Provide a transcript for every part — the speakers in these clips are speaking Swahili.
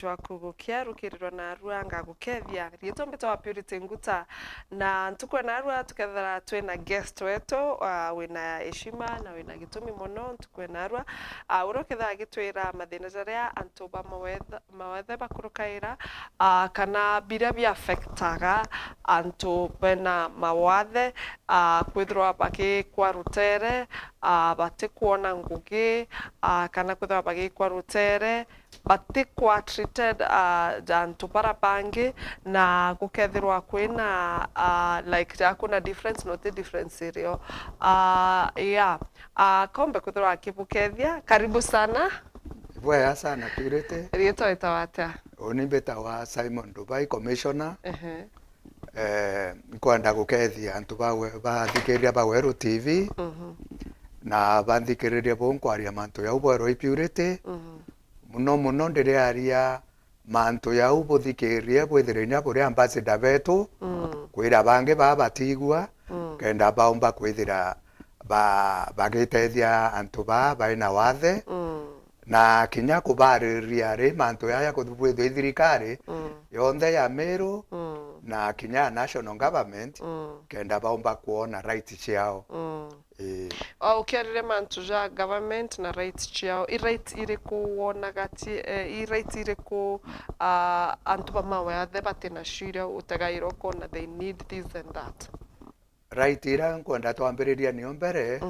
Twakugukia rukirirwa na arua ngagukethia rieto mbeta wa Purity Nguta na ntukwe na arua tukethera twina guest wetu wina heshima na wina gitumi muno ntukwe na arua uroketha gitwira mathina jaria antuba mawethe bakurukaira kana biria bi affectaga antu bena mawathe kwithirwa bagikwa rutere batikuona ngugi kana kwithirwa bagikwa rutere batikwa treated jantu para bangi na gukethirwa kwina like hakuna difference not difference irio kombe kuthirwa akibukethia karibu sana Bwega sana Purity. Rieto itawatia Unimbeta wa Simon Dubai Commissioner. Kwenda gukethia antu bathikiria Baweru TV. Na banthikiriria bonkwaria mantu ya ubwero Purity. Muno ndiriaria mantu ya ubuthikiria bwithirinya buri ambassador betu kwira bange batigwa kenda baumba kwithira bagitethia antu baina wathe na kinya kubariria ri mantu ya kuthubwithwa thirikari yonthe ya Meru na kinya national government kenda baumba kuona right ciao. Ukiarire mantu ja government na rights ciao I right iriku wonagati I right iriku antu bamawethe batina ciria utagairwo kona they need this and that. Right ira nkwenda twambiriria niyo mbere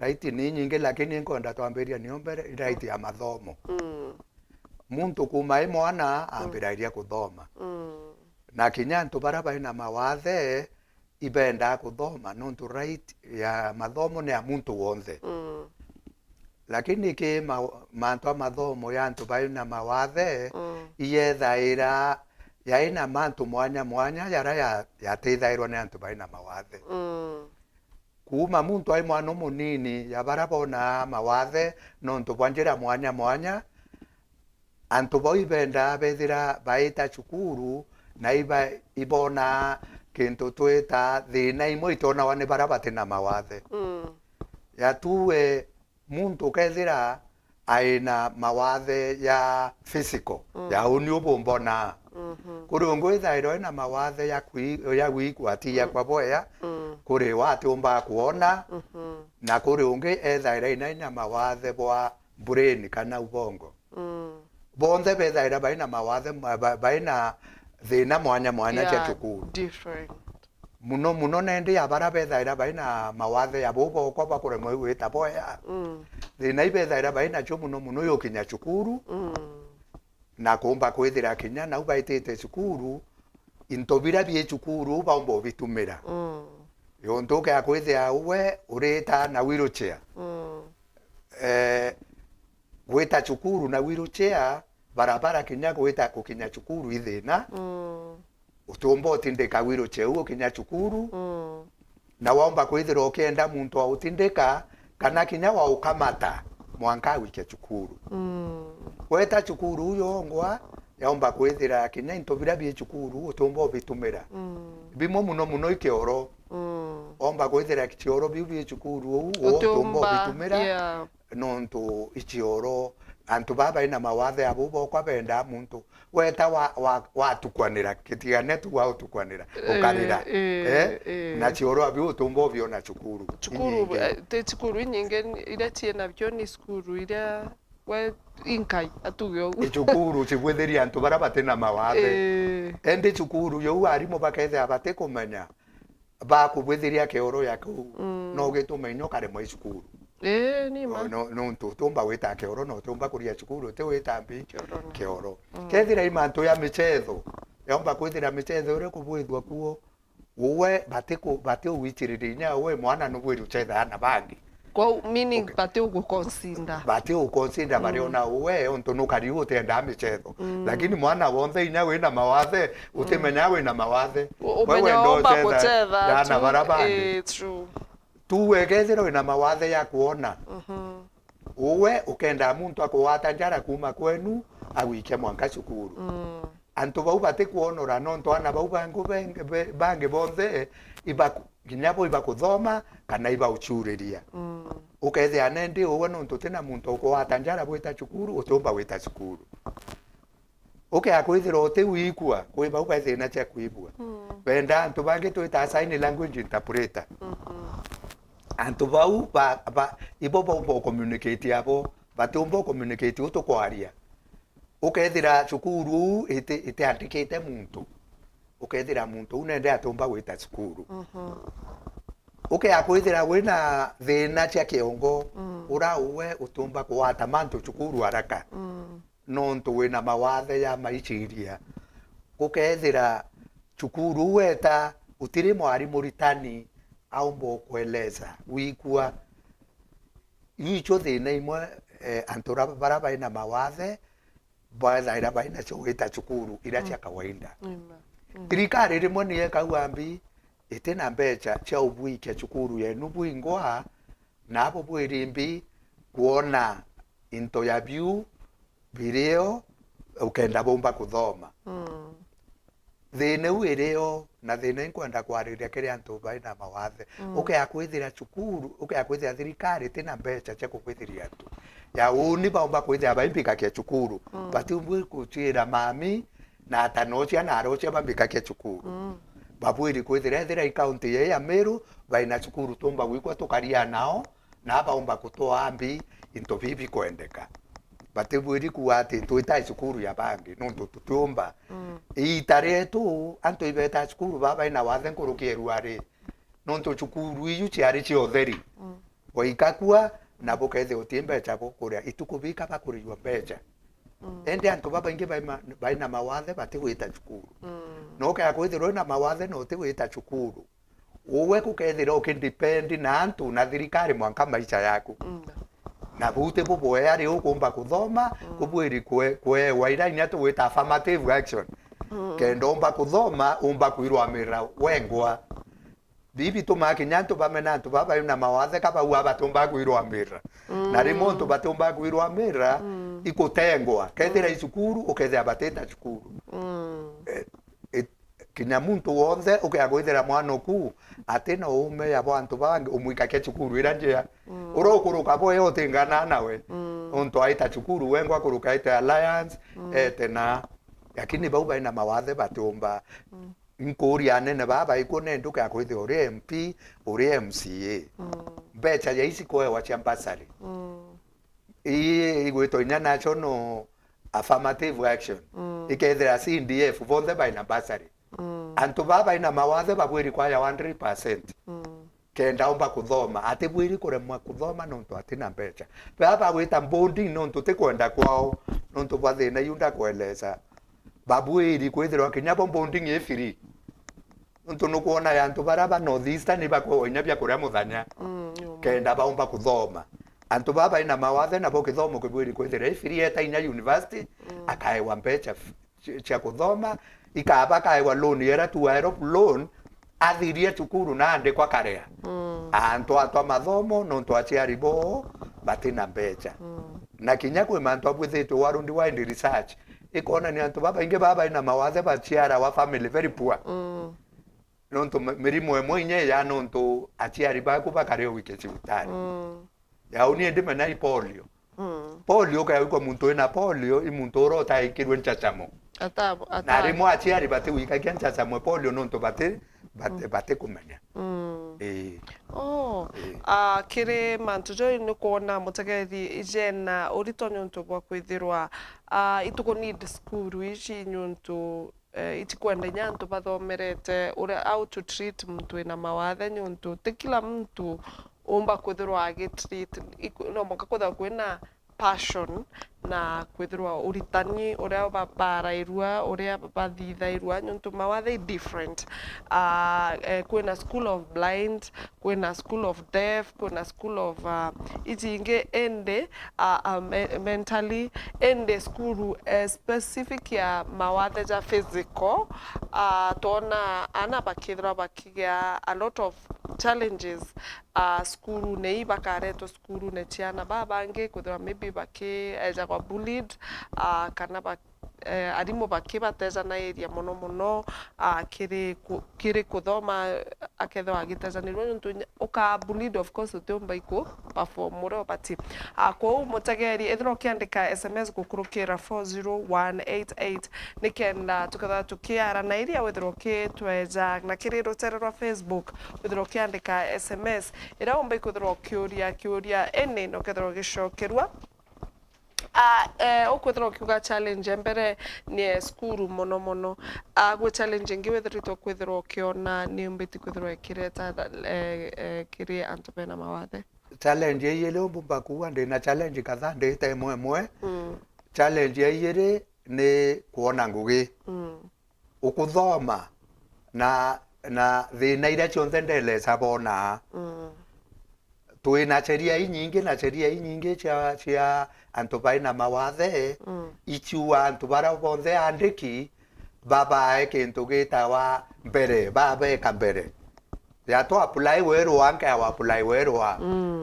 right ni nyingi lakini nkwenda twambiriria niyo mbere right ya mathomo. Muntu kuma mwana ambiraria kuthoma na kinya antu bara baina mawathe ibenda kuthoma nontu right ya mathomo ni ya muntu wonthe lakini ki mantu mathomo ya antu baina mawathe iyethaira yaina mantu mwanya yara yateithairwo ni antu baina mawathe kuma muntu ai mwana munini ya bara bona mawathe nontu bwanjira mwanya antu boibenda bethira baita cukuru na ibona kintu twita thina imwe itona wane bara batina mawathe ya tuwe muntu kethira aina mawathe ya physical ya uni ubumbona kuri ngwithairo ina mawathe ya gwikwatia kwa boya kuri wati umba kuona na kuri ungi ethaira ina mawathe bwa brain kana ubongo bonthe bethaira baina mawathe baina thina mwanya cha cukuru different muno nendi ya bara bethaira baina mawathe ya bobo kwa bakure mwe wita boya thina ibethaira baina cho muno yokinya cukuru na kumba kwithira kinya na ubaitite cukuru intobira bie cukuru baumbo bitumira yontoke akwithia uwe ureta na wheelchair gwita cukuru na wheelchair barabara kinya gwita kukinya cukuru ithina utumbo utindika wheelchair uo kinya cukuru na waomba kwithira ukienda muntu wa utindika kana kinya wa ukamata mwanka wike cukuru gweta cukuru uyo ngwa yaomba kwithira kinya intobira bie cukuru utumbo bitumira bimo muno ikioro omba kwithira kioro bie cukuru utumbo bitumira nontu ikioro antu baba ina mawathe abubo kwa benda muntu weta watukwanira kitigane tu wa utukwanira ukarira na chioro abi utumbo byo na cukuru te cukuru nyinge ira tiena byo ni cukuru ira we inkai atugyo cukuru chigwetheria antu bara batena mawathe ende cukuru yo arimo bakethe abate kumenya ba kubwetheria keoro yako no gitumenyo kare mwe cukuru nima no tumba wita keoro no tumba kuria cukuru te wita mbi keoro kethira imanto ya michetho yomba kwithira michetho ure kubwithwa kuo uwe bate uwichiririnya we mwana no bwiru chetha na bangi kwa meaning bate uguconsider bariona uwe onto no kari utenda michetho lakini mwana wonthe inya we na mawathe utimenya we na mawathe wewe ndo chetha na barabara true tuwe kethira na mawathe ya kuona uwe ukenda muntu akuwata njara kuma kwenu awike mwanka cukuru antu bau bate kuonora nonto ana bau bange bonthe ginyabo ibakuthoma kana ibauchuriria ukethia nendi uwe nonto tena muntu ukuwata njara bwita cukuru utumba wita cukuru akwithira uti wikua kwi bau ba thina cia kwibua wenda antu bangi twita sign language interpreter antu bau ibo bo communicate abo batumbo communicate utukwaria ukethira cukuru ite andikite muntu ukethira muntu unende atumba gwita cukuru akwithira wina thina cia kiongo urauwe utumba kuwata mantu cukuru haraka nontu wina mawathe ya maiciria ukethira cukuru weta utiri mwarimu ritani aumbo kueleza wikua icho thina imwe antura bara baina mawathe baina baina choweta cukuru ira cia kawaida thirikari rimwe ni ekauambi itena mbeca cia ubui kia cukuru yenu buingwa na abo bwirimbi kuona into ya view video ukenda bomba kuthoma thina uireo na thina inkwenda kwariria kiri antu baina mawathe akwithira cukuru akwithira thirikari tena mbeca cia kukwithiria antu ya uni baumba kwithira baimbika kia cukuru batumbwi kuchira mami na atanocia na arocia bambika kia cukuru babwiri kwithira thira ikaunti ya Meru baina cukuru tumba gwikwa tukaria nao na baumba kutoambi into bibi kwendeka batebwiri kuati tuita cukuru ya bangi nontu tutumba itaretu antu ibeta cukuru baba ina wathe nkurukiru ari nontu cukuru iyu ciari ciotheri waikakua na bukethe utimbe chabo kuria itukubika bakuriwa mbeca ende antu baba ingi baina mawathe batigwita cukuru no ka kwithirwo na mawathe no tigwita cukuru uwe kukethira ukindepend na antu na thirikari mwanka maisha yaku na bute bobo yari ukumba kuthoma kubwiri kwe waira inya tuwita affirmative action kendo umba kuthoma umba kwirwa mira wengwa bibi tumakinyantu bamenantu baba na mawathe kaba uaba tumba kwirwa mira na rimontu batumba kwirwa mira ikutengwa kethira icukuru ukethira bateta cukuru kinya muntu wothe ukagwithira mwana ku atena ume ya bantu bangi umwika ke cukuru iranjia urokuruka boye otingana nawe unto aita cukuru wengwa kuruka ita alliance etena lakini bau baina mawathe batumba nkuria nene baba ikone nduka kwithira uri MP uri MCA becha ya isi koe wa champasari igwito inya national affirmative action ikethira CDF bonde baina basari antu baba ina mawathe babwiri kwa ya 100% kenda umba kuthoma atibwiri kuremwa kuthoma nontu atina mbeca baba wita bonding nontu tikwenda kwao nontu bathina yunda kueleza babwiri kwithirwa kinya bonding e free nontu nukuona ya antu baraba north eastern bako inya bya kuria muthanya kenda baumba kuthoma antu baba ina mawathe na bokithomo kwibwiri kwithira e free eta inya university akaewa mbeca cia kuthoma ikaba kaewa loan yera tu loan athirie cukuru na ande kwa karea antu atwa mathomo nontu aciari bo batina mbeca na kinya kwi mantu abwithitwe warundi wide research ikona ni antu baba inge baba ina mawathe baciara wa family very poor nontu mirimo emwe inye ya nontu aciari baku bakareo wike cibitari ya uni ndime na polio polio ka yuko muntu ina polio imuntu rota ikirwe nchachamo na rimwe aciari bati wikagia nchachamo polio nontu bate kumenya kiri mantu jo ni kuona mutegethi ijena urito nyuntu bwa kwithirwa ituko need school ici nyuntu itikwenda nyantu bathomerete ure how to treat mtu ina mawathe nyuntu tikila mtu umba kwithirwa agitreat no moka kwithirwa kwina passion na kwithirwa uritani uria barairua uria bathithairua nyuntu mawathe different kwina school of blind kwina school of deaf kwina school of itinge ende mentally ende school specific ya mawathe ja physical tona ana bakithira bakigia a lot of challenges school nei bakareto school ne chiana babange kwithira maybe baki kwa bullied kana arimu bakibateja na area muno kiri kuthoma akethwa agitajanirwo nuntu uka bullied of course utumba iku perform muro bati kwa mutegeri ethro kiandika SMS gukurukira 40188 nikenda tukatha tukiara na iria wethro kitweja na kiri rutere rwa Facebook wethro kiandika SMS ira umba ikuthro kiuria ene no kethro gicokerwa ukwethira ukiuga challenge mbere ni skuru mono gwe challenge ngi wethirito kwethira ukiona ni mbiti kwethira ikireta kiri antu bena mawathe challenge yele mbumba kuwa ndina challenge kadhaa ndite imwe challenge yele ni kuona ngugi ukuthoma na thina iria cionthe ndelesa bona twina sheria nyingi cia antu baina mawathe ichua antu bara bonthe andiki babae kintu gitawa mbere babeka mbere ya to apply werwa nka wa apply werwa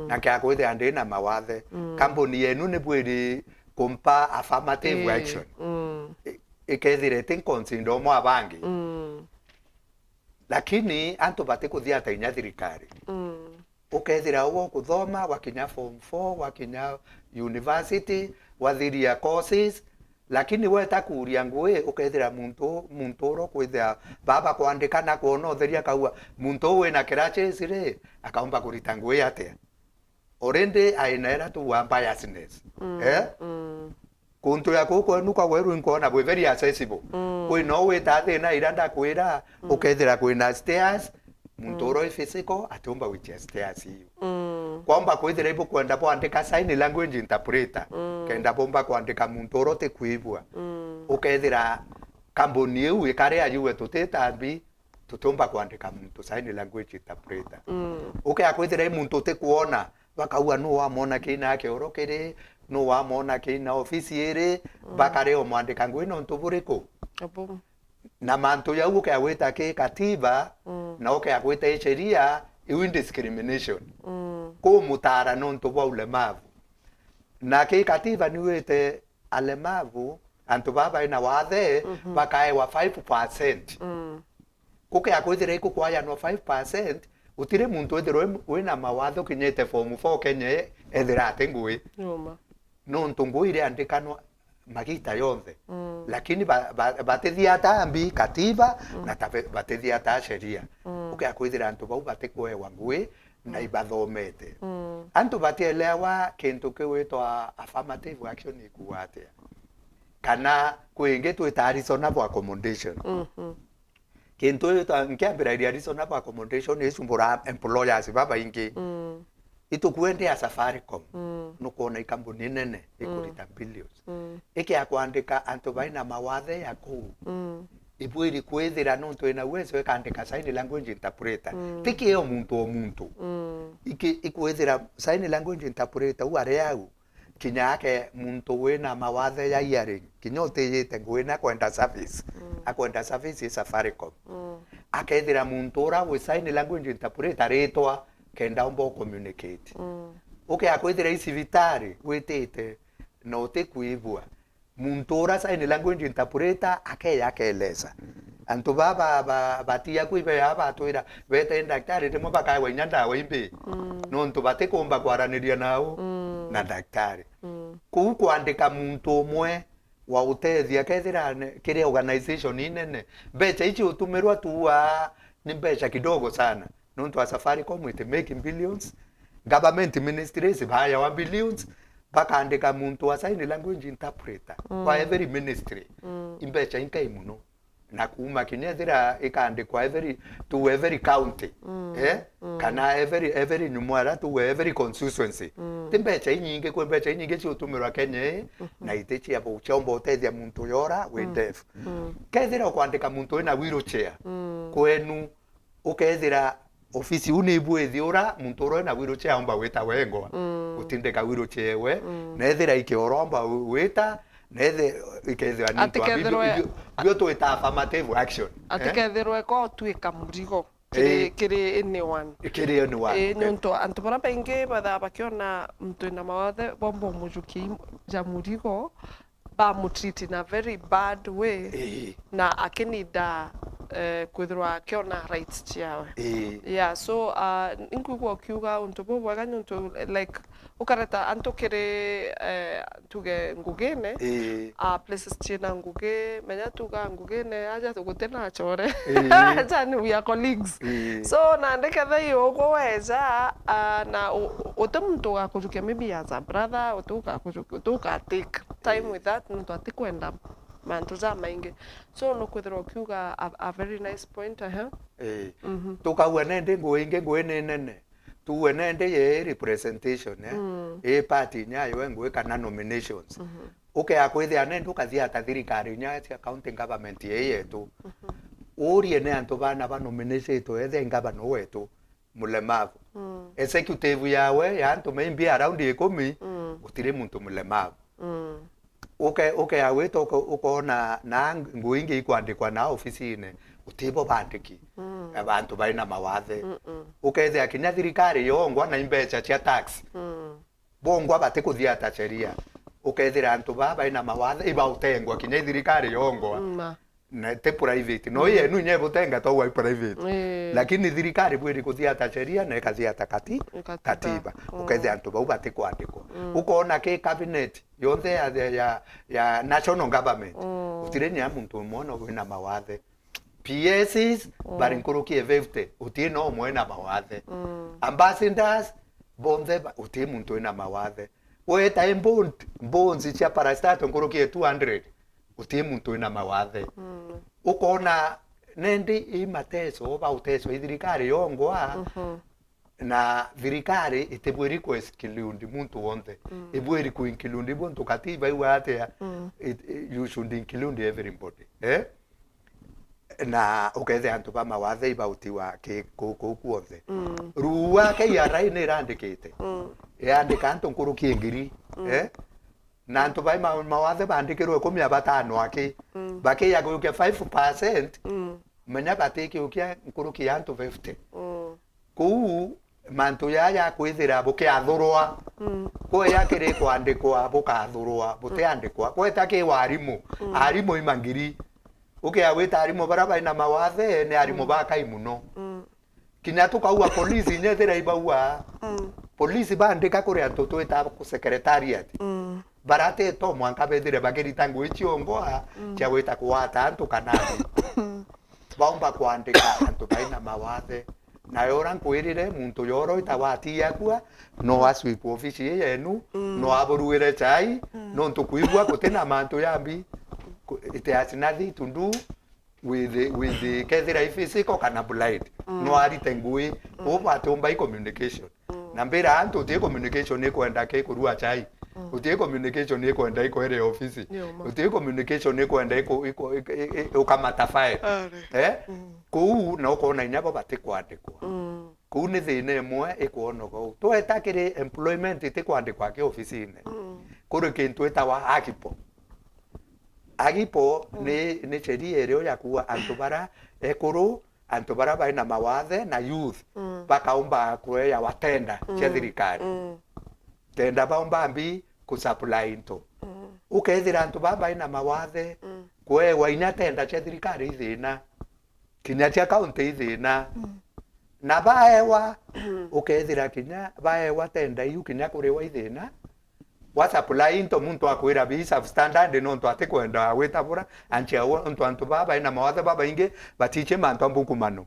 na kya kwithe andina mawathe company yenu ni bwiri kumpa affirmative action ikethire tin consider mo abangi lakini antu bate kuthia ta inya thirikari ukethira uwo kuthoma wakinya form 4 wakinya university wathiria courses lakini weta kuria ngui ukethira muntu ro kwithia baba kuandika na kuona utheria kaua muntu we na kirache sire akaomba kurita ngui atia already ainaera tu wa biasness kuntu ya kuko nuka weru nkona we very accessible we no we tate na iranda kwira ukethira kwina stairs muntu ro physical atomba with stairs hiyo kwamba kwithira ipo kwenda kuandika sign language interpreter kenda bomba kuandika muntu ro te kuibwa ukethira kamboni yu ikare ajuwe tutetambi tutomba kuandika muntu sign language interpreter kwithira muntu te kuona bakaua no wamona kina yake orokere no wamona kina ofisi ere bakare o mwandika ngwino ntuburiko na mantu ya uke aweta ke katiba na uke aweta sheria iwi discrimination ko mutara no ntubo ulemavu na ke katiba ni wete alemavu antu baba ina wathe bakae wa 5% kuke akwithire ku kwaya no 5% utire muntu ethiro wina mawatho kinyete form 4 kenye ethira tengui no ntungu ile andikano magita yonthe lakini batethia tambi katiba na batethia ta sheria ukakwithira antu bau batekwewa ngui na ibathomete antu batielewa kintu kiwitwa affirmative action ikuatia kana kwingi twita reasonable accommodation kintu nkiambira reasonable accommodation isumbura employers baba ingi itukwende ya Safaricom nukuona ikambuni nene ikurita billions iki akwandika antu baina mawathe ya kuu ibwiri kwethira nuntu ina uwezo ikandika sign language interpreter tiki yo muntu iki ikwethira sign language interpreter uare yau kinya yake muntu wina mawathe ya hearing kinya uteyete ngwina kwenda service akwenda service Safaricom akethira muntu ura we sign language interpreter retwa kenda umbo communicate akwithira isivitari wetete no te kuibwa muntu ura sign language interpreter akeleza antu baba batia kuibe yaba atwira bete daktari temo bakawa inyanda wimbe no ntu bate komba kwaraniria nao na daktari ku kuandika muntu umwe wa utethia kethira kire organization inene becha ichi utumirwa tuwa ni becha kidogo sana nuntu wa Safaricom it making billions government ministries baya wa billions bakaandika muntu wa sign language interpreter kwa every ministry imbecha inkai muno na kuma kinyethira ikaandikwa every county kana every numwara to every constituency timbecha inyinge kwa becha inyinge ciutumirwa Kenya na itechi abo chombo tethia muntu yora we deaf kethira kuandika muntu ina wheelchair kwenu ukethira ofisi unibwethi ura muntu ro na wheelchair omba weta wengwa utindeka wheelchair we nethira ikioromba weta nethe ikethira ni twa bio to affirmative action atikethirwe ko tuika murigo kiri anyone nuntu antu bara bengi batha bakiona mtu ina mawathe bombo mujuki ja murigo ba mutreat in a very bad way na akinida kwithirwa kiona rights ciawe yeah so inkuigua ukiuga untu bubwega nuntu like ukareta antu kiri tuge ngugine places ciina ngugi menya tuga ngugine aja tugutena chore aja ni we are colleagues so na ndeketha yugo weja na utemuntu gakujukia maybe as a brother utuka take time with that nuntu atikwenda mantu za maingi so no kwithirwa ukiuga a very nice point tukauga nende ngui nene tuwe nende ye representation party nyayo ngui kana nominations akwithia nende ukathia ta thirikari nya cia county government yetu urie ne antu bana ba nominate ethe ngabano wetu mulemavu executive yawe ya antu maybe around 10 utire muntu mulemavu awito ukona na nguingi ikwandikwa na ofisine utibo bandiki abantu baina mawathe ukethia kinya thirikari yongwa na imbecha cia tax bongwa bate kuthia ta sheria ukethira antu baina mawathe iba utengwa kinya thirikari yongwa na te private no ye nu nye butenga to wa private lakini thirikari bwiri kuthia ta sheria na ikathia ta katiba ukethia antu bau bate kwandikwa ukona ke cabinet yonthe ya national government utire nya muntu mwono wina mawathe PSs bari nkurukie 50 utie no mwena mawathe ambassadors bonze utie muntu wina mawathe weta mbonzi cia parastato nkurukie 200 utie muntu wina mawathe ukona nendi imateso ba uteso thirikari yongwa na thirikari itebwiri ku exclude muntu wonte ibwiri ku include muntu katiba iwate you should include everybody na ukethe antu ba mawathe ibautiwa ke kuothe ruwa ke ya raine randikite yandika antu nkurukie ngiri na antu ba mawathe bandikirwe 15 aki baki ya kuke 5% menya batiki ukia nkurukie antu 50 ku mantu ya kwithira bukiathurwa ko yakire kwandikwa bukathurwa buteandikwa ko etake warimu arimu imangiri awita arimu baraba ina mawathe ne arimu bakai muno kinya tukaua polisi nyethira ibaua polisi bandika kuri antu twita ku secretariat barate to mwanka bethire bagirita ngui ciongoa cia gwita kuwata antu kanabi baumba kwandika antu baina mawathe na yora nkwirire muntu yoro itawatia kwa no aswipu ofisi yenu no aburuire chai no ntukuigwa kutena mantu yambi it has nothing to do with the kethira physical kana blind no arite ngui ubatumba communication na mbira antu utie communication ikwenda ke kurua chai utie communication ikwenda iko ere ofisi utie communication ikwenda iko kama tafai ku na ukona inyabo batikwandikwa ku ni thine imwe ikuona go twetakire employment itikwandikwa ke ofisine kuri kintu etawa agipo ni sheria ero ya kuwa antu bara ekuru antu bara baina mawathe na youth bakaumba kuya watenda cia thirikari tenda baumba mbi kusupply into ukethira antu baina mawathe kwewa inya tenda cia thirikari thina kinya cia county thina na baewa ukethira kinya baewa tenda yu kinya kuriwa thina wa supply into muntu akwira bi substandard no ntu atikwenda witabura anchia ntu antu baba ina mawathe baba inge batiche mantu ambukumano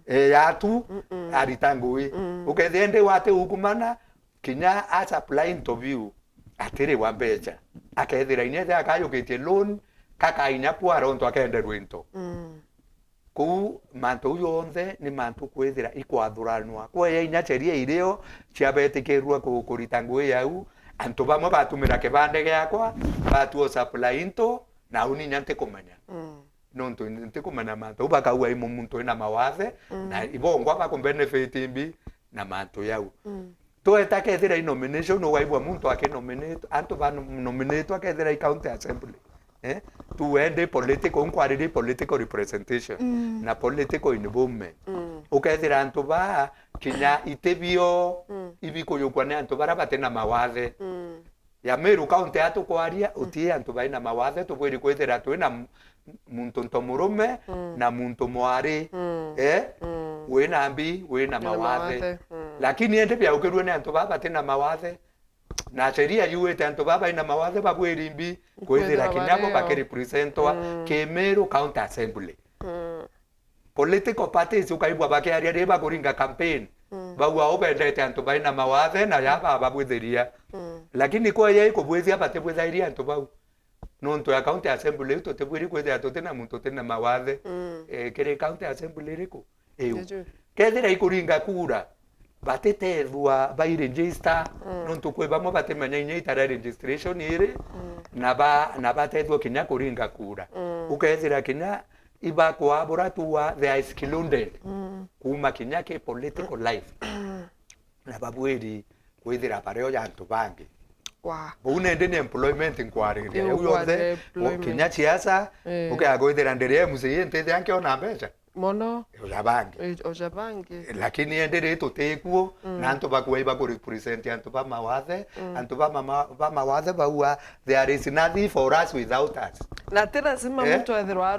yatu aritangui ukethende wate ukumana kinya a supply into view atire wa mbecha akethira inyethe akayukitie loan kaka inya kwaro ntu akende rwinto ku mantu yonthe ni mantu kwithira ikwathuranwa kwe inya cheria irio cia betikirwa kurita ngui yau antu bamwe batumira kibande giakwa batuo supply into na uni nyante kumanya nonto nte kumanya mantu bakaua imo muntu ina mawathe na ibongwa ba benefit mbi na mantu yau to etakethira nomination no waibwa muntu akinominate antu ba nominate akethira county assembly to end political inquiry political representation na political involvement ukethira antu ba kinya itebio ibiko yokwane antu bara batena mawathe ya Meru County atukwaria utie antu baina mawathe tubwiri kwithira twina muntu ntomurume na muntu mwari wina mbi wina mawathe lakini ende bya ukirwe ni antu baba tena mawathe na sheria yuwete antu baba ina mawathe babwiri mbi kwithira kinyabo bakirepresentwa ke Meru County Assembly political parties ukaibwa bakiaria riba kuringa campaign bagwa obendete antu baina mawathe na yaba babwithiria lakini kwa yeye kubwithia batebwithiria antu bau nonto ya County Assembly uto tebwiri kwithia totena muntu tena mawathe kire County Assembly riko kethira ikuringa kura batetethwa by register nonto kwe bamo batemanya inyita registration ire na batethwa kinya kuringa kura ukethira kinya iba kwa boratuwa they are excluded kuma kinya ke political life na babwiri kwithira pareo ya antu bangi Bunende ni employment inquiry uyothe kinya siasa ukagoithira ndere musie ntete anke ona mbeca mono ojabangi lakini endere tutekuo na antu bakuiba ku represent antu ba mawathe antu ba mawathe baua there is nothing for us without us na tena sima mtu ethirwa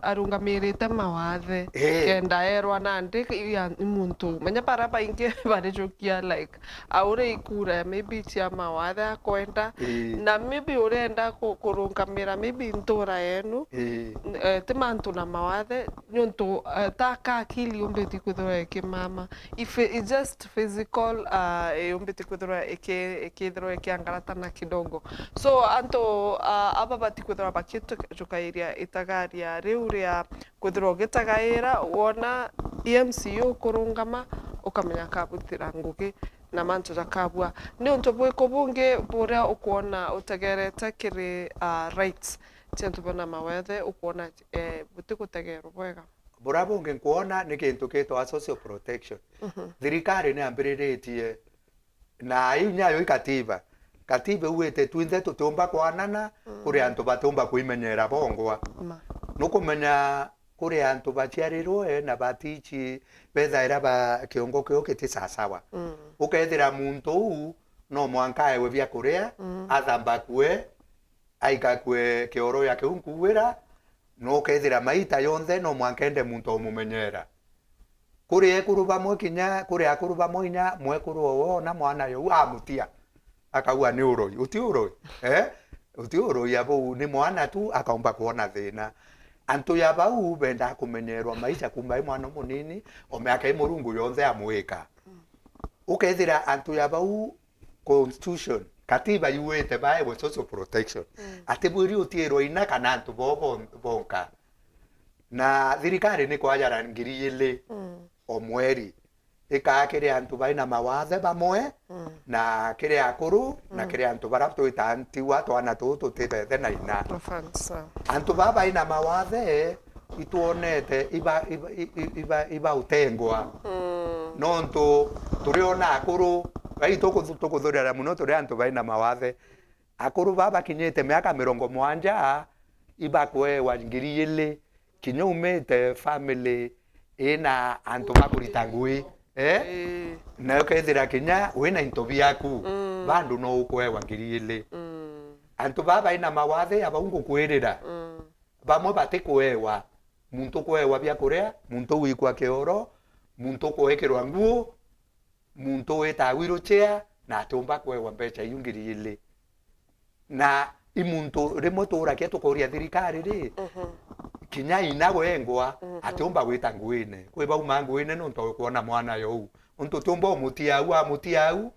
arungamirite mawathe kenda erwa na ndiki ya muntu menya para baingi barijokia like aure ikura maybe tia mawathe akwenda na maybe urenda kurungamira maybe ntura yenu timantu na mawathe nyonto taka akili umbeti kuthora ekimama if it's just physical umbeti kuthora ekithro ekiangaratana kidogo so anto aba bati kuthora bakituka itagaria riuria kuthora gitagaira wona EMCO kurungama ukamenya kabutira ngugi na mantu jakabwa ni onto bweko bunge bora ukuona utagereta kiri rights tiantu bana mawethe ukuona butikutegero bwega bora bunge kuona ni kintu kitwa social protection thirikari ni ambiriretie na inyayo ikatiba katiba uwete twinthe tutumba kwanana kuri antu batumba kuimenyera bongwa nukumenya kuri antu bachiarirwe na batichi bethaira ba kiongo kio kitisasawa ukethira muntu no mwankae we bya kuria athamba kwe aikakwe kioro yake unkuwira no ukethira maita yonthe no mwankende muntu umumenyera kuri ekuru bamwe kinya kuri akuru bamwe nya mwekuru owo na mwana yo amutia akaua ni uroi uti uroi uti uroi abo ni mwana tu akaomba kuona thina antu ya bau benda kumenyerwa maisha kumba mwana munini omeaka imurungu yonthe amwika ukethira antu ya bau constitution katiba yuwete bae we social protection atiburi utiero ina kana antu bonka na thirikari ni kwajara ngiri ile omweri ikakire antu baina mawathe bamwe na kire akuru na kire antu barapto itanti watu ana tutu tibethe na ina antu baba ina mawathe ituonete iba utengwa nonto turiona akuru bai tukuthurira muno turi antu baina mawathe akuru baba kinyete miaka 70 iba kwe wa ngiri ile kinyumete family ina antu bakurita ngui na ukethira kinya wina intobi yaku bandu no ukwewa ngiri ile antu baba ina mawathe abaungu kwirira bamwe batikwewa muntu kwewa bya kuria muntu wikwa kioro muntu kwekirwa nguo muntu weta wheelchair na tumba kwewa mbeca yungiri ile na imuntu remoto urakia tukoria thirikari ri kinya inagwengwa atumba gwita nguine kwe bau manguine no nto kuona mwana yo untu tumbo mutiau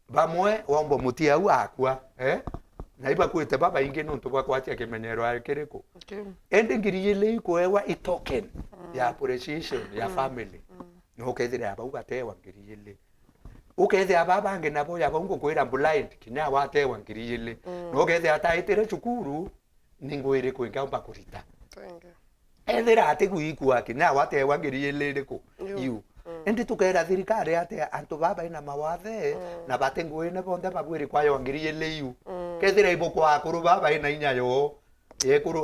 bamwe wombo mutiau akwa na iba kwete baba inge no nto kwatia kimenyero akiriko ende ngiri ile ikwewa itoken ya appreciation ya family no kethira bau batewa ngiri ile ukethira baba nge nabo ya bongo kwira blind kinya watewa ngiri ile no kethira ataitire cukuru ningwire kwinga kurita ethira ati guikua kinya watewa ngiri ile riko yu ende tukera thirikari ate antu baba ina mawathe na batenguine bonde babwiri kwayo ngiri ile yu kethira ibo kwa akuru baba ina inyayo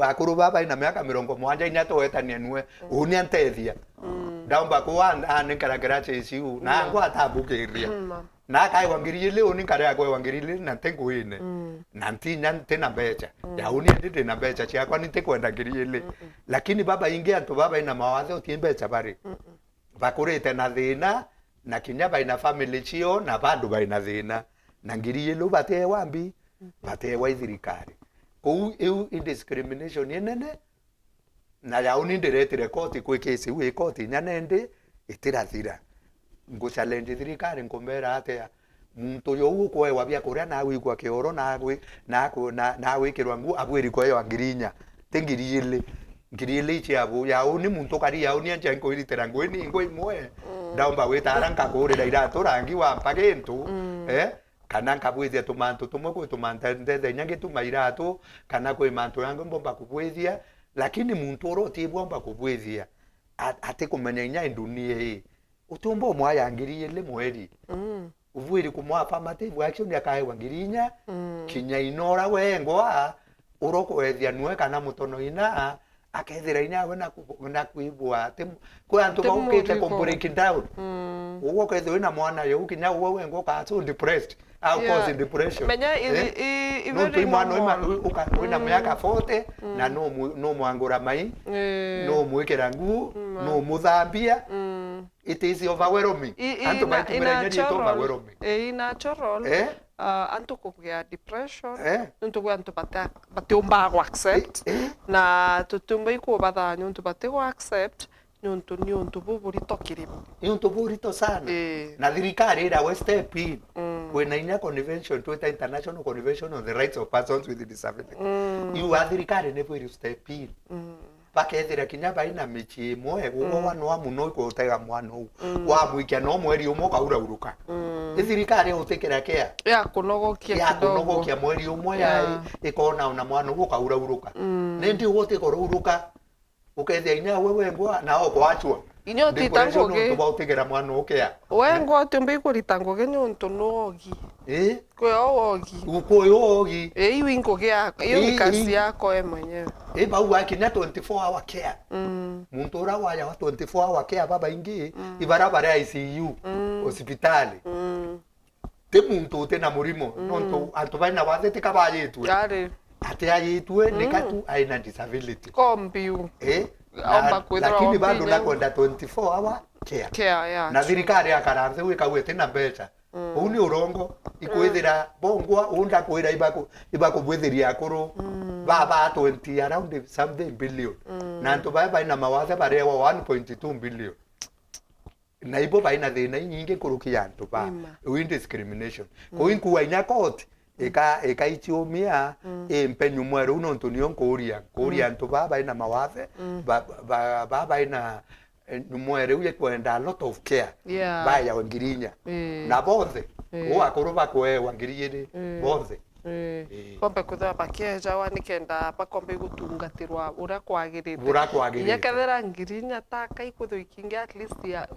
akuru baba ina miaka 70 inya toetania nwe uni antethia ndaomba kuwa anikara chesiu na ngwa tabukiria na kai wangirili unikara yakwe wangirili na tenguine na ntinya tena becha ya uni ndite na becha chiakwa nitekwenda ngirili lakini baba ingia tu baba ina mawathe utimbecha bari bakurite na thina na kinya baina family chio na bandu baina thina na ngirili bate wambi bate wa thirikari kou eu indiscrimination yenene na ya uni ndiretire koti kwi kesi wi koti nyanende itirathira ngo challenge thirikari ngombera atia muntu yo ukwe wabia kuria na wigwa kioro na wikirwa ngu abwiri kwa yo ngirinya ngirili chiabu ya uni muntu kari ya uni anja ngo iritera ngo ni ngo imwe ndaomba wetara ngakure ira turangi wa pagentu kana nkabwithia tumantu tumwe kwi tumanta ndethe nyange tumairatu kana kwi mantu yangu mbomba kubwithia lakini muntu uroti bomba kubwithia ate kumenya nya dunia hii utumbo mwaya ngirili mweri uvwiri kumwa affirmative action yakae wangirinya kinya inora wengwa uroko ethia nwe kana mutono ina akethira ina we na kuibwa te kwa antu baukite breaking down uwo ketho ina mwana yo kinya uwo wengwa ka so depressed au cause depression menya no mwana wina miaka 40 na no mwangura mai no mwikira ngu no muthambia it is overwhelming antu baitumira nyeri to overwhelming natural antu kugia depression ntu kwa antu batumba go accept na tutumba iko batha ntu batego accept ntu buburi tokirimu ntu buburi to sana na thirikari ira we step in when inya convention to international convention on the rights of persons with disability you are thirikari ne buri step in bakethira kinya baina michi imwe ugo wano wa muno iko utega mwana u wa mwikia no mweri umwe kaura uruka thirikari utekera kea ya kunogokia mweri umwe ya ikona una mwana u kaura uruka nendi wote ko uruka ukethia inya wewe ngwa na oko achwa inyo titangoge tuba utekera mwana ukea wengo tumbe ko ritangoge nyonto nogi ko ogi iwingo gya iyo kasi yako mwenyewe bau akinya 24 hour care muntu ura waya wa 24 hour care baba ingi ibarabara ICU hospitali te muntu tena murimo nonto antobaina wathete kabayetu ate ayetwe nikatu aina disability kombiu lakini bado nakwenda 24 hour care na thirikari akaranze wikawete na mbeca uni urongo ikwithira bongwa unda kwira ibako bwithiria akuru baba 20 around something billion na nto baba ina mawathe barewa 1.2 billion na ibo baina thina nyingi kurukia nto ba win discrimination ko inkuwa inya court eka ichiumia empenyu mwero uno ntonio kuria nto baba ina mawathe baba ina mwere uye kwenda a lot of care baya wangirinya na bothe akuru bakwe wangiriyire bothe kombe kutha bakeja wanikenda bakombe gutungatirwa ura kwagirite nyakethera ngirinya taka ikutho ikinge at least ya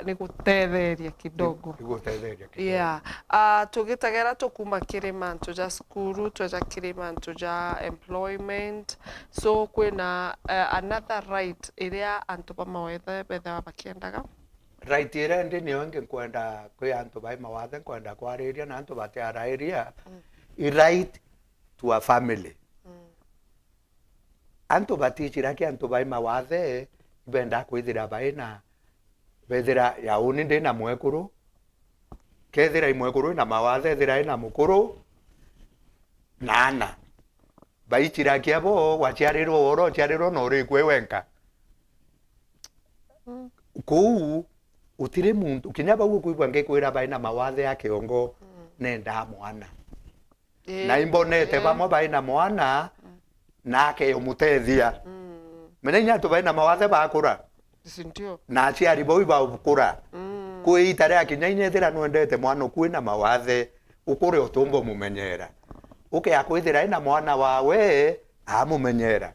ni gutetheria kidogo tugitagera tukuma kirima ntuja skuru tuja kirima ntuja employment so kwina another right iria antu bamawethe betha bakiendaga right ire ndi niyo ngekwenda kwi antu bai mawathe kwenda kwariria na antu batiarairia i right to a family antu batichira ki antu bai mawathe benda kwithira baina bethira ya uni ndi na mwekuru kethira imwekuru na mawathe thira ina mukuru nana baichira ki abo wachiarirwo oro chiarirwo no ri kwewenka kou utire muntu kinya bagu kuibwa ngekwira baina mawathe ya kiongo nenda mwana na imbonete bamwe baina mwana nake umutethia menenya tu baina mawathe bakura sindio na aciari bo ibakura kuitare akinya inyethira nwendete mwana kwina mawathe ukure utumbo mumenyera uke akwithira ina mwana wawe amumenyera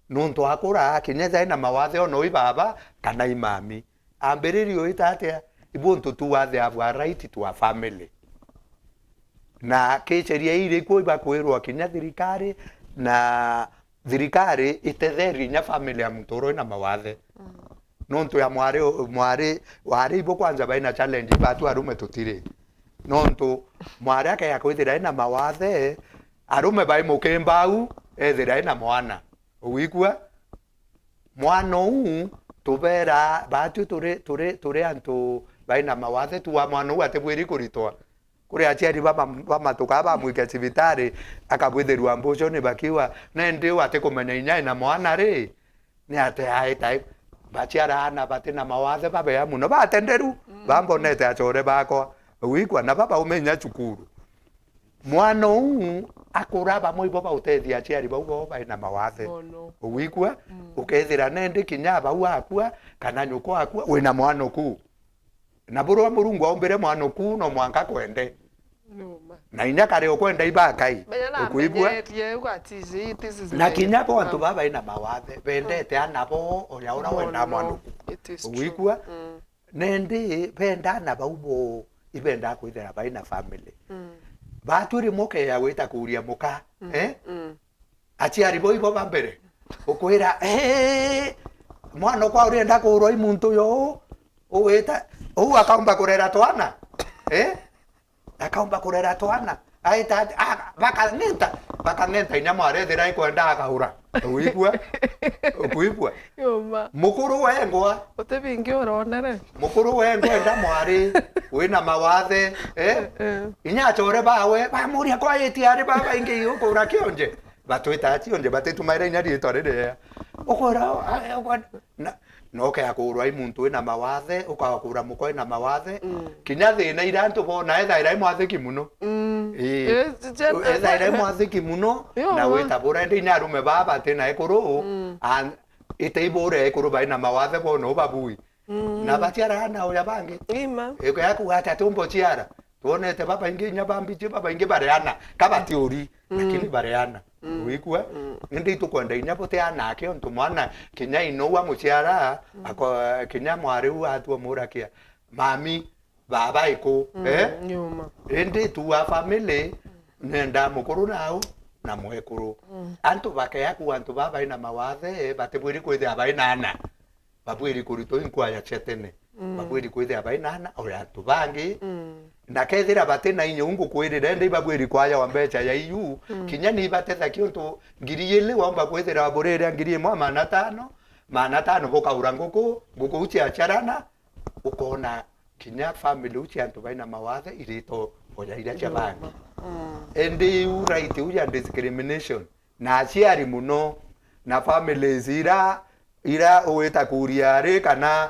nuntu akura akinyetha ina mawathe ono ibaba kana imami ambiririo itatia ibuntu tu wathe have a right to a family na kecheria ire kuiba kwirwo kinya thirikari na thirikari itetheri nya family ya mutoro na mawathe nontu ya mwari ibo kwanza baina challenge batu arume tutire nontu mwari ake ya kwithira ina mawathe arume bai mukembau ethira ina mwana uigua mwana uu tubera batu turi antu baina mawathe tuwa mwana uu atebwiri kuritwa kuri aciari bamatuka bamwike cibitari akabwithirwa mbuco ni bakiwa nende ate kumenya inya ina mwana ri ni ate ai baciara ana batina mawathe babea muno batenderu bambonete acore bakwa wikwa na baba umenya cukuru mwana uu akura bamwe ibo bautethia aciari bau baina mawathe wikwa ukethira nende kinya bau akua kana nyuko akua wina mwana ku na burwa murungu aumbire mwana ku no mwanka kwende na inya kare okwenda ibakai ukuibwa na kinya bo antu baba ina mawathe bendete anabo oria ora wenda mwana ukuigwa nende benda na baubo ibenda kwithera baina family baturi moke ya wita kuria muka aciari bo ibo bambere ukwira mwana kwa urenda kuroi muntu yo uwita akaomba kurera twana akaomba kurera twana aita bakangenta inya mwarethera ikwenda akahura uigwa ukuigwa mukuru wengwa utebingi uronere mukuru wengwa enda mwari wina mawathe inya acore bawe bamuria kwa etiari baba ingi ukura kionje batwita tionje batetumaira inya rietwa rire ukora noke akurwa imuntu ina mawathe ukakura muko ina mawathe kinya thina irantu bona ethaira imwathiki muno ethaira imwathiki muno na wita bura ndi nyarume baba tena ekuru ite ibure ekuru baina mawathe bono babui na batiara na oya bangi ima eko yaku ata tumbo chiara tuonete baba ingi nyabambi je baba ingi bareana kabati uri lakini bareana wikwa ndi tukwenda inya bote anake ontu mwana kinya inowa muciara ako kinya mwari wa atu murakia mami baba iko nyuma ndi tuwa family nenda mukuru nao na mwekuru antu bakayaku antu baba ina mawathe batebwiri kwithe abaina ana babwiri kurito inkwa ya chetene babwiri kwithe abaina ana ori antu bangi na kethira batena inyo ungu kwirira ndi babwiri kwaya wambecha ya iyu kinya ni batetha kionto ngiriyele wamba kwethira waborera ngiriye mwa mana tano boka uranguko nguko uchi acharana ukona kinya family uchi antu baina mawathe irito oya ira chabangi endi right uya discrimination na aciari muno na families ira oweta kuriare kana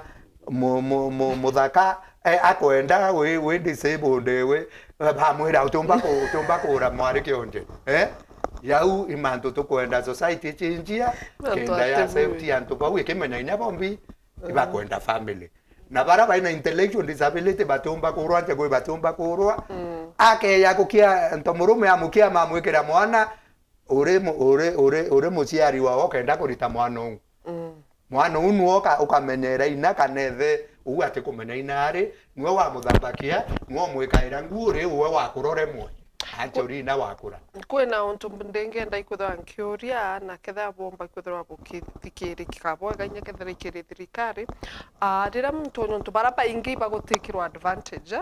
muthaka akwenda we disabled we bamwira utumba kura mwari kionje yau imantu tukwenda society chinjia kenda ya safety antu ba we kemenya inya bombi ibakwenda family na bara baina intellectual disability batumba kurwa nje batumba kurwa ake ya kukia ntomurume amukia mamwekera mwana ore muciari wao kenda kurita mwana mwana unu ukamenyera ina kanethe ugu ati kumenya inari niwe wa muthambakia niwe mwikaira nguri uwe wakurore mwe anjori na wakura kwena untu ndengenda ikwithwa nkiuria na ketha bomba ikwithwa bukithikiri kikabwa ganya kethira ikiri thirikari rira muntu ntu baraba ingi bagutikirwa advantage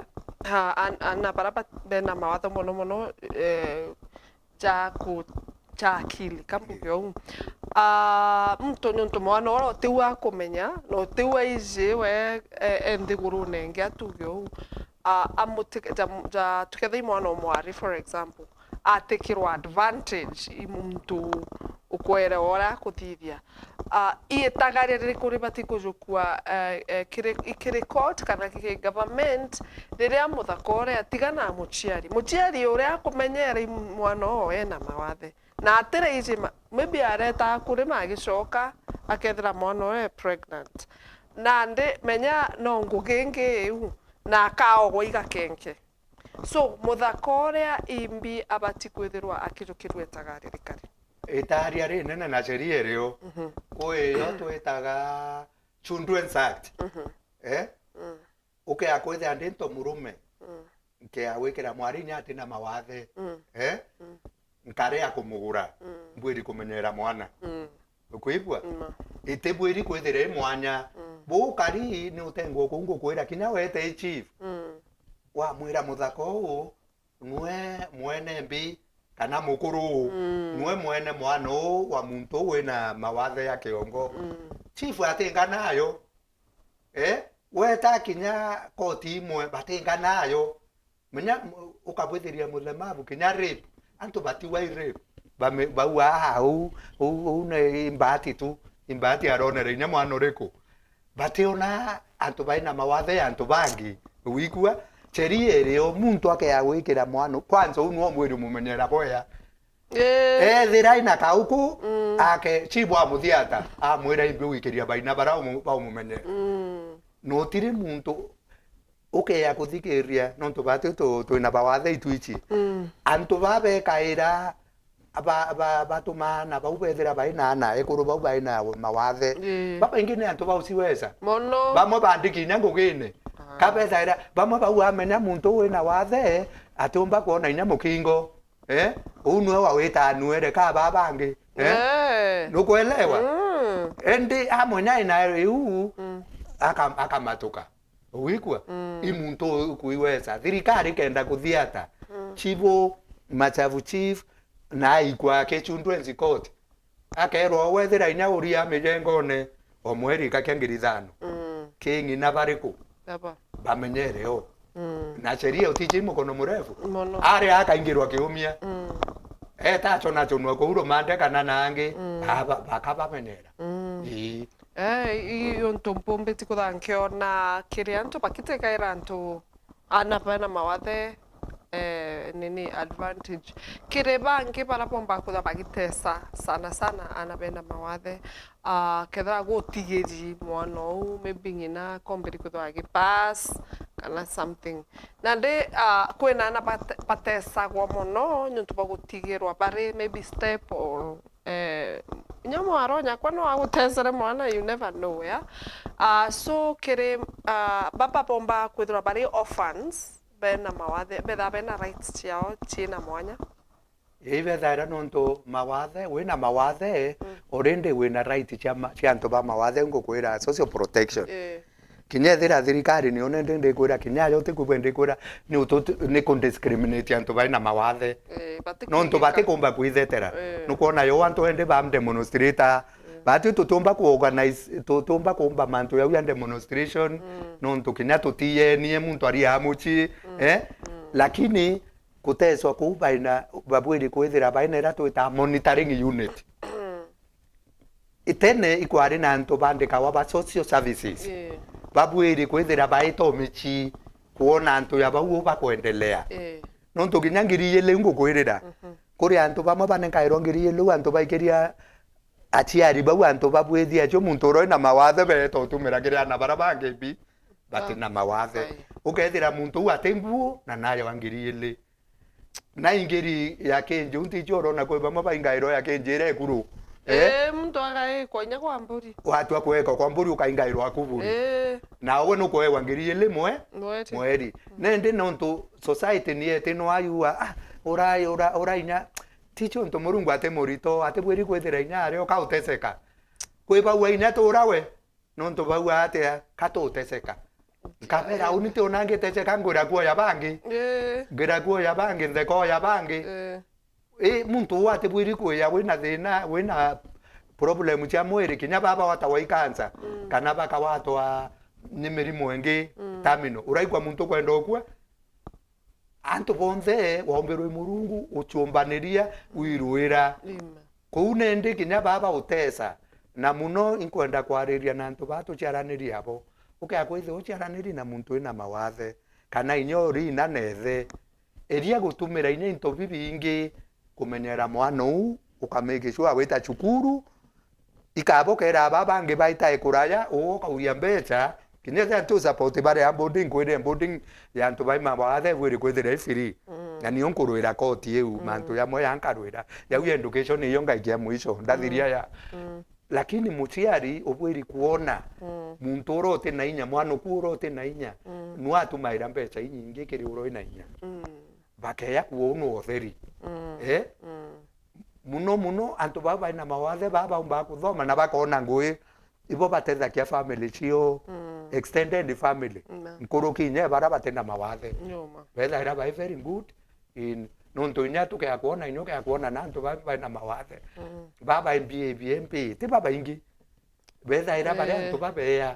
ana baraba bena mawatho mono cha akili kambugyo muntu ntu mwana oro tiwa kumenya no tiwa ije we endiguru nenge atugyo tuketha mwana mwari for example atikirwa advantage muntu ukwera ora kuthithia ietagare rikuri bati kujukua ikiri court kana kiki government riria muthakore atigana muciari uria kumenyera mwana o ena mawathe na atire ije maybe areta kuri magicoka akethira mwana o pregnant na ndi menya no ngugingi iu na kaogwo igakenke so muthakore imbi abati kwithirwa akirukirwe tagaririkari etaria ri nene na sheria rio yo twetaga Children's Act uke akwithe andinto murume nke awikira mwari nyati na mawathe nkare akumugura mbwiri kumenyera mwana ukuibwa itebwiri kwithire mwanya bu kari ni utengo kungu kwira kinya wete chief wa mwira muthako nwe mwene mbi kana mukuru nwe mwene mwana wa muntu wina mawathe ya kiongo chief atinga nayo weta kinya koti imwe batinga nayo menya ukabwithiria mulemavu kinya rape antu batiwa rape baua hau ne imbati tu imbati aronere nya mwana uriku bationa antu baina mawathe antu bangi wikua cherie rio muntu akea gwikira mwana kwanza uno mwiri mumenyera boya thiraina kauku ake chibwa muthiata amwira imbe wikiria baina bara umumenye no tiri muntu ukea kuthikiria no tubate twina bawathe itwichi antu babe kaira batumana baubethera bainana ekuru bau baina mawathe baba ingine antu bausiweza mono bamwe bandiki nyangugine kabeza ira bamwe bau amenya muntu wina wathe atumba kuona inya mukingo unwe wawita nuere ka babangi nukuelewa endi amwenya ina riu akamatuka wikwa imuntu kuiweza thirikari kenda kuthiata chivo machavu chief na ikwa ke chundwenzi court akero wethira inya uria mijengone omweri kakengirithano kingi na bariku bamenyere o na sheria utije mukono murefu ari akaingirwa kiumia tacho nacho no kuuro mande kana nange bakabamenyera iyo ntompombe tikuthankio na kiria antu bakitekaira antu anapana mawathe nini advantage kire bangi barapomba kutha bagitesa sana anapenda mawathe ketha gutigiri mwana u maybe ngina komberi kutha agipass kana something nande kwena ana batesa kwa mono nyuntu bagutigirwa bari maybe step or nyomo aronya kwano agutesere mwana you never know so kire baba bomba kwithira bari orphans bena mawathe betha bena rights ciao china mwanya bethaira nontu mawathe wina mawathe already wina right cia antu ba mawathe ngukwira social protection kinya thira thirikari ni one ndi kwira kinya yo tikubende kwira ni kundiscriminate antu baina mawathe nontu batikumba kwithetera nukuona yo antu ende ba demonstrator bati tutumba ku organize tutumba kumba mantu ya uya demonstration nontu kinya tutiye nie muntu ari amuchi lakini kuteswa ku baina babwiri kwithira baina era twita monitoring unit itene ikwari na antu bandika wa social services babwiri kwithira baito michi kuona antu ya bau bakwendelea nontu kinya ngiriye lengo kwirira kuri antu bamwe banenkairwo ngiriye lu antu baikiria achiari bau antu babwithia cho muntu roi na mawathe beto tumira kiria na barabange bi batina mawathe ukethira muntu atenguo na nayo wangiriye na ingiri ya kenju ntichoro na kwa bamwe baingairo ya kenjire kuru muntu agae konya kwa mburi watu akweka kwa mburi ukaingairwa akuburi na we nuko ewa ngiriye limwe mweri nende nontu society ni etino ayua ora inya ticho nto murungu ate morito ate bweri kwethira inya ari okauteseka kweba we inya torawe nontu bau ate katoteseka kabera unite onange teseka ngura kwa ya bangi ngira kwa ya bangi ndeko ya bangi muntu wate bwiri kuya wina thina wina problem cia mwiri kinya baba watawa ikansa kana baka watwa ni mirimo engi tamino uraikwa muntu kwenda okwa antu bonze waomberwe murungu uchumbaniria wiruira kuune ndi kinya baba utesa na muno inkwenda kwariria na antu batu chiaraniria abo ukakwithe uchiaraniri na muntu ina mawathe kana inyori na nethe eria gutumira inya into bibingi kumenyera mwana u ukameke sure weta chukuru ikabokera babange baita ekuraya ukauria mbecha kinyeza tu support bare boarding kwire boarding ya ntu baima bathe wiri kwithira free na niyo nkuruira koti eu mantu ya moya nkarwira ya uye education iyo ngaikia mwisho ndathiria ya lakini mutiari obwiri kuona muntu urote na inya mwana kurote na inya nuatu maira mbecha inyingi kiri uroi na inya bakeya kuono otheri muno antu baba ina mawathe baba umba kuthoma na bakona ngui ibo batethakia family cio extended family nkuruki nye bara batenda mawathe betha ira by very good in nonto inya tuke akuona inyoke akuona nanto baba na mawathe baba MP ti baba ingi betha ira bare to baba ya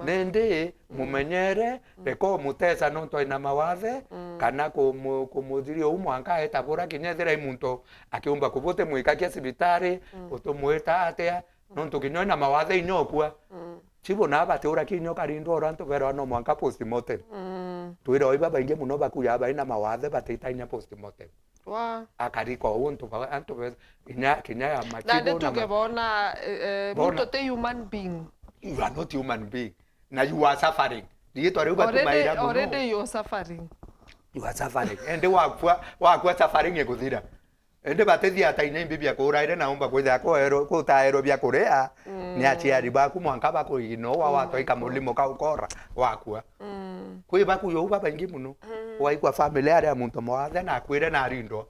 nende mumenyere reko mutesa nonto ina mawathe kana kumuthirio umwanka etabura kinyethera imuntu akiumba kubote mwika kia sibitari utomweta atia nonto kinyona mawathe inyokwa chibo na bateura kinyoka rindo oranto vero no mwanka postmortem tuira oiba bainge muno bakuya baina mawathe bateita inya postmortem akariko unto anto inya kinya ya machibo na ndio tukebona mtu te human being you are not human being na you are suffering dietwa reuba tumaira muno already you are suffering ende wakwa suffering ekuthira ende batethia ataine mbibia kuraire na umba kwitha ko kutaero bia kurea ni achiari baku mwanka bako ino wa watoika mulimo ka ukora wakwa kwi baku yo baba ingi muno waikwa family area muntu mwathe na kwire na rindo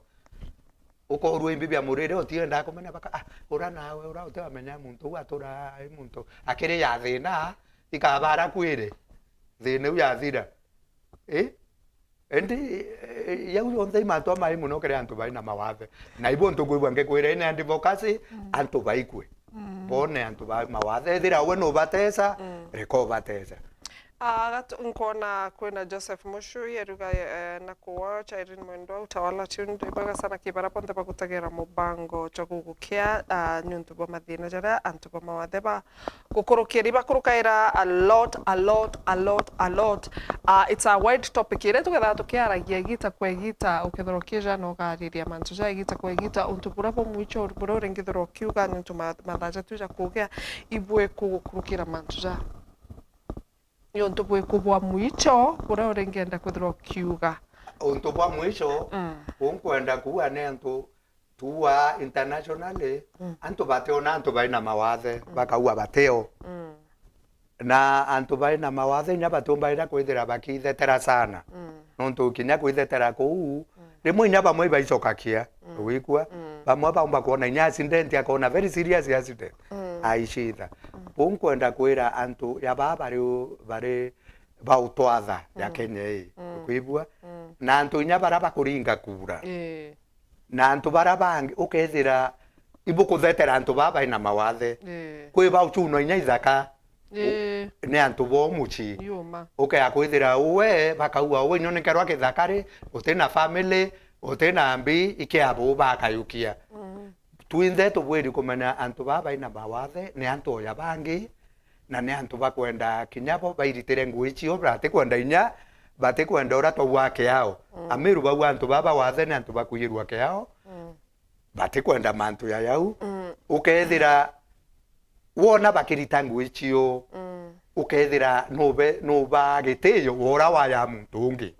ukorwo imbibia murire otienda kumenya baka ura nawe ura utamenya muntu watura muntu akire ya thina ikabara kwire thina ya thira endi yau yonthe imanto mai muno kere antu baina mawathe na ibo ntukwibwa ngekwira ine advocacy antu baikwe bone antu ba mawathe thira we no batesa reko batesa nkona kwena Joseph Mushu yeruga na kuwacha Irene Mwendwa utawala tundu ibaga sana kibara ponte pakutagera mubango chokugukia nyuntu bo mathina jara antu bo mawathe ba gukurukiri bakurukaira a lot. It's a wide topic ire tuketha tukiaragia gita kwegita ukithorokija no gariria mantu ja gita kwegita untu burapo mwicho buro rengithoro kiuga nyuntu mathaja tuja kugea ibwe kukurukira mantu ja yonto bwe kubwa mwicho bura urengenda kwithirwo kiuga unto bwa mwicho unkwenda kuwa ne antu tuwa internationally antu bateo na antu baina mawathe bakaua bateo na antu baina mawathe nya batumba ira kwithira bakithetera sana nontu kinya kwithetera kuu rimwe nya bamwe baicokakia wikwa bamwe baumba kuona nya accident akona very serious accident aishitha unkwenda kwira antu ya baba bare bautwatha ya Kenya kwibwa na antu nya bara bakuringa kura na antu bara bangi ukethira ibuku thetera antu baba ina mawathe kwi bauchuno nya ithaka ne antu bo muchi akwithira uwe bakaua uwe nyone kerwa kithakari utena family utena mbi ikiabo bakayukia twinthe tubwiri kumenya antu baba ina mawathe ni antu ya bangi na ni antu bakwenda kinyabo bairitire ngui cio brate kwenda inya bate kwenda ora to wake yao amiru ba antu baba wathe ni antu bakuyirwa ke yao bate kwenda mantu ya yau ukethira wona bakirita ngui cio ukethira no ba giteyo ora wa ya muntu ungi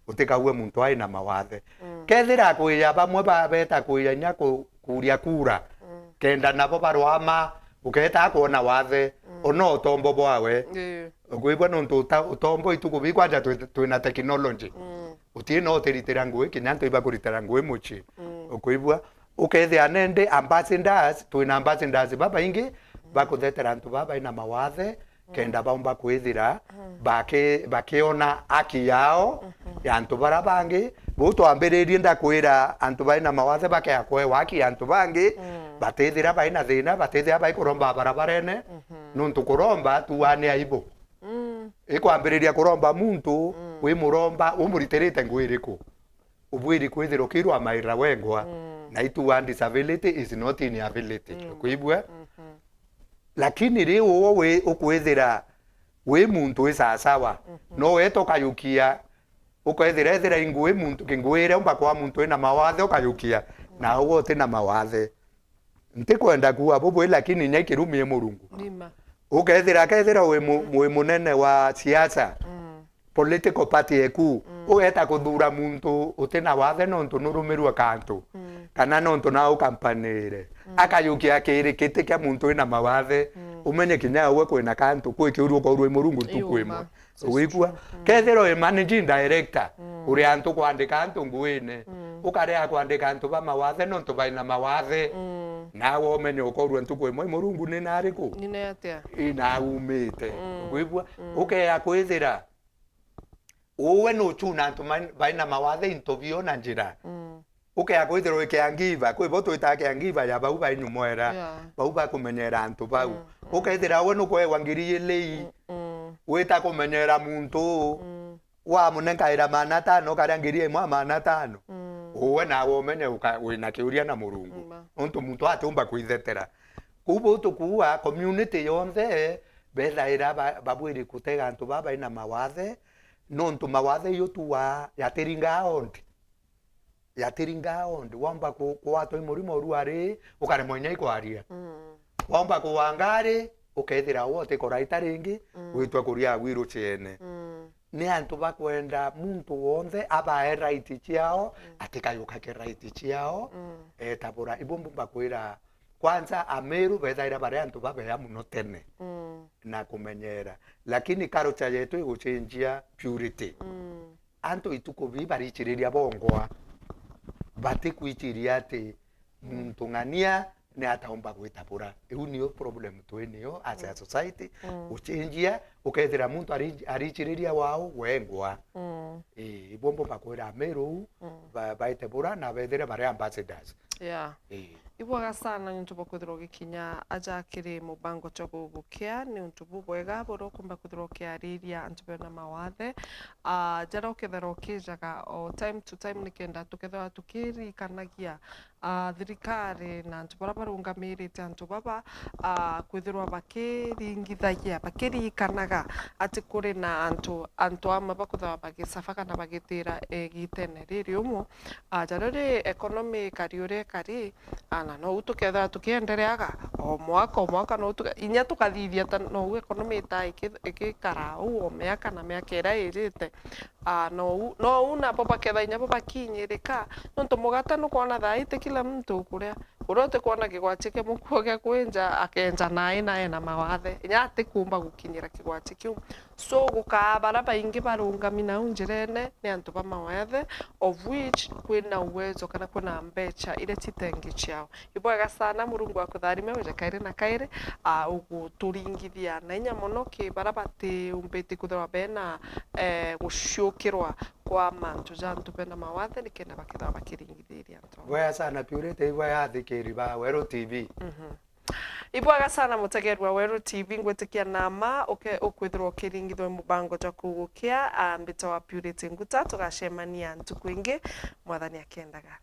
utikawe muntu aina mawathe kethira kuya bamwe babeta kuya nya kuria kura kenda nabo barwama uketa kuona wathe ono tombo bwawe gwibwa nonto utombo itukubi kwanja twina technology utino teritera ngui kinyanto iba kuritera ngui muchi gwibwa ukethia nende ambassadors twina ambassadors baba ingi bakuthetera antu baba ina mawathe kenda baumba kwithira bakiona aki yao ya antu bara bangi buto ambiririe ndakwira antu baina mawathe bakakwe waki antu bangi batethira baina thina batethira baikuromba barabarene nuntu kuromba tuwane aibo ikwambiriria kuromba muntu wi muromba umuriterete ngwiriku ubwiri kwithira kirwa maira wengwa na itu disability is not inability kuibwa lakini riu wowe ukwithira we muntu isasawa no weto kayukia ukwethira ingwe muntu kingwire umba kwa muntu ina mawathe ukayukia na uwo tina mawathe ntikwenda kuwa bobo lakini nyakirumie murungu ukethira we munene wa siasa political party eku ueta kuthura muntu utina wathe nontu nurumirwa kantu kana nontu na ukampanire akayukia kiri kiti kia muntu ina mawathe umenye kinya we kwina kantu kwi kiuru ko rwe murungu tukwimwe wikwa kethira we managing director uri antu kwandika antu ngwine ukarea kwandika antu ba mawathe nontu baina mawathe nawe umenye ukorwo ntuko imwe murungu ni nariku nine atia ina umite gwibwa ukea kwithira uwe no chuna antu baina mawathe intobio na njira ukea kwithira ukiangiva kwi boto itakiangiva ya bau bainu mwera bau ba kumenyera antu bau ukethira we no kwe wangiri lei wita kumenyera muntu wa munenkaira mana tano karia ngiri imwe mana tano uwe nawe umenye wina kiuria na murungu untu muntu atumba kwithetera kubo tukuwa community yonthe bethaira babwiri kutega antu baba ina mawathe nontu mawathe yo tuwa yatiringa ondi wamba kuwato imurimo ruari ukare mwenye ikwaria wamba kuwangari ukethira wote koraita ringi witwa kuria wiru chene ni antu bakwenda muntu wonse abae right chiao atikayuka ke right chiao tabura ibombu bakwira kwanza ameru bethaira bare antu babea muno tene na kumenyera lakini culture yetu iguchinjia purity antu ituko bibarichiriria bongwa batikwichiria ati muntu ngania ne ataomba gwitabura iu niyo problem twenio as a society uchinjia ukethira muntu arichiriria wao wengwa ibombo bakwira ameru baitebura na bethere bare ambassadors ibwaga sana ntu bokuthiro gikinya aja kiri mubango chogo gukia ni ntu bubwega boro kumba kuthiro kiariria antu bena mawathe jara ukethero kijaga o time to time nikenda tukethwa tukiri kanagia thirikari na antu bara barungamirite antu baba kwithirwa bakiringithagia bakirikanaga ati kuri na antu ama bakutha bagisafaka na bagitira gitene riri umu jara ri economy kariure kari na no utuketha tukiendereaga o mwaka no inya tukathithia no economy ta ikikara o miaka na miaka ira irite no una papa ketha inya papa kinyirika nonto mugata no kuona thaite kila mtu kuria urote kuona kigwachi ke mukuo gya kwenja akenja na mawathe inya atikumba gukinyira kigwachi kiu so gukabara baingi barungamina unjirene ni antu ba mawathe of which kwina uwezo kana kuna mbecha ile titengi chiao ibwaga sana murungu akutharime weje kaire na kaire uguturingithia na inya mono ki barabati umbeti kuthwa bena gushukirwa kwa mantu jantu bena mawathe nikena bakithwa bakiringithiria antu waya sana purity waya thikiri ba Weru TV ibwaga sana mutegerwa Weru TV ngwetikia nama ukwithirwo kiringithwe mubango cha kugukia mbita wa Purity Nguta tugacemania ntuku ingi mwathani akiendaga